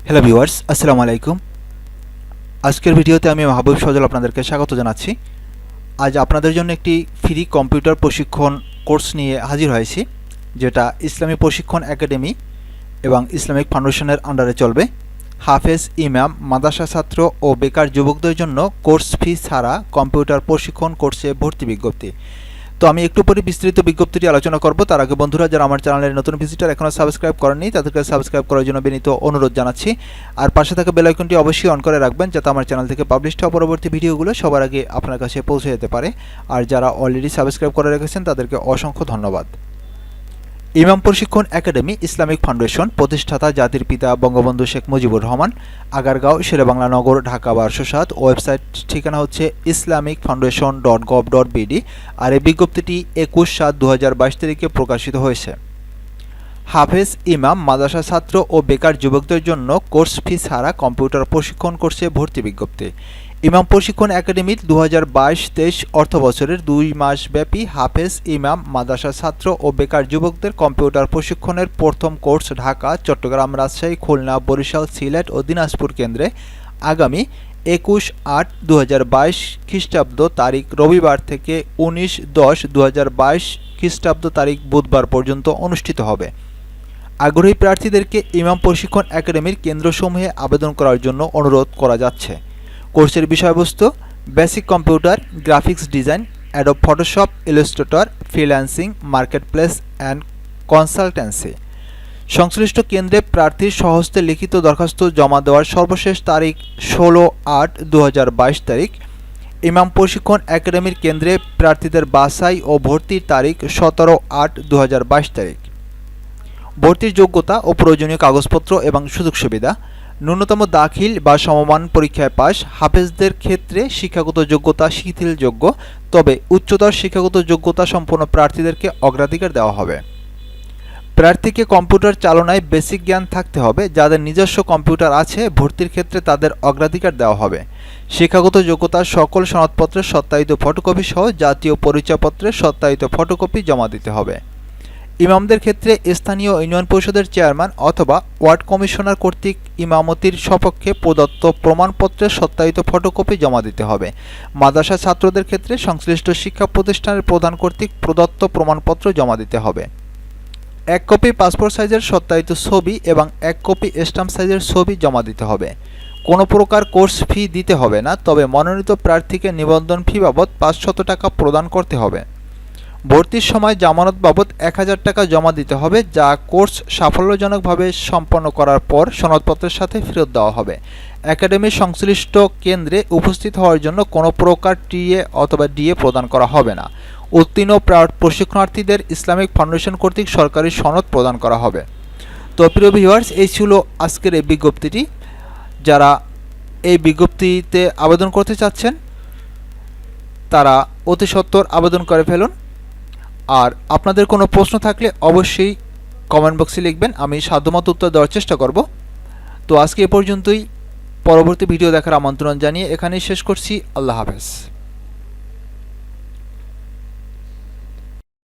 Hello viewers, আসসালামু আলাইকুম। আজকের ভিডিওতে আমি মাহবুব সজল আপনাদেরকে স্বাগত জানাচ্ছি। আজ আপনাদের জন্য একটি ফ্রি কম্পিউটার প্রশিক্ষণ কোর্স নিয়ে হাজির হয়েছি, যেটা ইসলামী প্রশিক্ষণ একাডেমি এবং ইসলামিক ফাউন্ডেশনের আন্ডারে চলবে। হাফেজ, ইমাম, মাদ্রাসা ছাত্র ও বেকার যুবকদের জন্য কোর্স ফি ছাড়া কম্পিউটার প্রশিক্ষণ কোর্সে ভর্তি বিজ্ঞপ্তি। তো আমি একটু পরে বিস্তৃত বিজ্ঞপ্তিটি আলোচনা করব। তার আগে বন্ধুরা, যারা আমার চ্যানেলের নতুন ভিজিটার এখনও সাবস্ক্রাইব করেননি, তাদেরকে সাবস্ক্রাইব করার জন্য বিনীত অনুরোধ জানাচ্ছি। আর পাশে থাকা বেল আইকনটি অবশ্যই অন করে রাখবেন, যাতে আমার চ্যানেল থেকে পাবলিশ হওয়া পরবর্তী ভিডিওগুলো সবার আগে আপনার কাছে পৌঁছে যেতে পারে। আর যারা অলরেডি সাবস্ক্রাইব করে রেখেছেন তাদেরকে অসংখ্য ধন্যবাদ। ইমাম প্রশিক্ষণ একাডেমি ইসলামিক ফাউন্ডেশন, প্রতিষ্ঠাতা জাতির পিতা বঙ্গবন্ধু শেখ মুজিবুর রহমান, আগারগাঁও, শেরেবাংলা নগর, ঢাকা 1207। ওয়েবসাইট ঠিকানা হচ্ছে islamic.foundation.gov.bd। আর এই বিজ্ঞপ্তিটি 21/7/2022 তারিখে প্রকাশিত হয়েছে। হাফেজ, ইমাম, মাদ্রাসা ছাত্র ও বেকার যুবকদের জন্য কোর্স ফি ছাড়া কম্পিউটার প্রশিক্ষণ কোর্সে ভর্তি বিজ্ঞপ্তি। ইমাম প্রশিক্ষণ একাডেমির 2022-23 অর্থ বছরের 2 মাস ব্যাপী হাফেজ, ইমাম, মাদ্রাসা ছাত্র ও বেকার যুবকদের কম্পিউটার প্রশিক্ষণের প্রথম কোর্স ঢাকা, চট্টগ্রাম, রাজশাহী, খুলনা, বরিশাল, সিলেট ও দিনাজপুর কেন্দ্রে আগামী 21/8/2022 খ্রিস্টাব্দ তারিখ রবিবার থেকে 19/10/2022 খ্রিস্টাব্দ তারিখ বুধবার পর্যন্ত অনুষ্ঠিত হবে। আগ্রহী প্রার্থীদেরকে ইমাম প্রশিক্ষণ একাডেমির কেন্দ্রসমূহে আবেদন করার জন্য অনুরোধ করা যাচ্ছে। কোর্সের বিষয়বস্তু: basic computer, graphics design, Adobe Photoshop, Illustrator, freelancing, marketplace and consultancy. সংশ্লিষ্ট কেন্দ্রে প্রার্থীর স্বহস্তে লিখিত দরখাস্ত জমা দেওয়ার সর্বশেষ তারিখ 16/8/2022 তারিখ। ইমাম প্রশিক্ষণ একাডেমির কেন্দ্রে প্রার্থীদের বাছাই ও ভর্তির তারিখ 17/8/2022 তারিখ। ভর্তির যোগ্যতা ও প্রয়োজনীয় কাগজপত্র এবং সুযোগ সুবিধা: ন্যূনতম দাখিল বা সমমান পরীক্ষায় পাস। হাফেজদের ক্ষেত্রে শিক্ষাগত যোগ্যতা শিথিলযোগ্য, তবে উচ্চতর শিক্ষাগত যোগ্যতা সম্পন্ন প্রার্থীদেরকে অগ্রাধিকার দেওয়া হবে। প্রার্থীকে কম্পিউটার চালনায় বেসিক জ্ঞান থাকতে হবে। যাদের নিজস্ব কম্পিউটার আছে, ভর্তির ক্ষেত্রে তাদের অগ্রাধিকার দেওয়া হবে। শিক্ষাগত যোগ্যতার সকল সনদপত্রের সত্যায়িত ফটোকপি সহ জাতীয় পরিচয়পত্রের সত্যায়িত ফটোকপি জমা দিতে হবে। ইমামদের ক্ষেত্রে স্থানীয় ইউনিয়ন পরিষদের চেয়ারম্যান অথবা ওয়ার্ড কমিশনার কর্তৃক ইমামতির সপক্ষে প্রদত্ত প্রমাণপত্রের সত্যায়িত ফটোকপি জমা দিতে হবে। মাদ্রাসা ছাত্রদের ক্ষেত্রে সংশ্লিষ্ট শিক্ষা প্রতিষ্ঠানের প্রধান কর্তৃক প্রদত্ত প্রমাণপত্র জমা দিতে হবে। 1 কপি পাসপোর্ট সাইজের সত্যায়িত ছবি এবং 1 কপি স্ট্যাম্প সাইজের ছবি জমা দিতে হবে। কোনো প্রকার কোর্স ফি দিতে হবে না, তবে মনোনীত প্রার্থীকে নিবন্ধন ফি বাবদ 500 টাকা প্রদান করতে হবে। ভর্তির সময় জামানত বাবদ 1000 টাকা জমা দিতে হবে, যা কোর্স সাফল্যজনকভাবে সম্পন্ন করার পর সনদপত্রের সাথে ফেরত দেওয়া হবে। একাডেমির সংশ্লিষ্ট কেন্দ্রে উপস্থিত হওয়ার জন্য কোনো প্রকার টিএ অথবা ডিএ প্রদান করা হবে না। উত্তীর্ণ প্রশিক্ষণার্থীদের ইসলামিক ফাউন্ডেশন কর্তৃক সরকারি সনদ প্রদান করা হবে। তো প্রিয় ভিউয়ার্স, এই ছিল আজকের এই বিজ্ঞপ্তিটি। যারা এই বিজ্ঞপ্তিতে আবেদন করতে চাচ্ছেন তারা অতি সত্বর আবেদন করে ফেলুন। আর আপনাদের কোনো প্রশ্ন থাকলে অবশ্যই কমেন্ট বক্সে লিখবেন, আমি সাধ্যমতো উত্তর দেওয়ার চেষ্টা করব। তো আজকে এ পর্যন্তই। পরবর্তী ভিডিও দেখার আমন্ত্রণ জানিয়ে এখানেই শেষ করছি। আল্লাহ হাফেজ।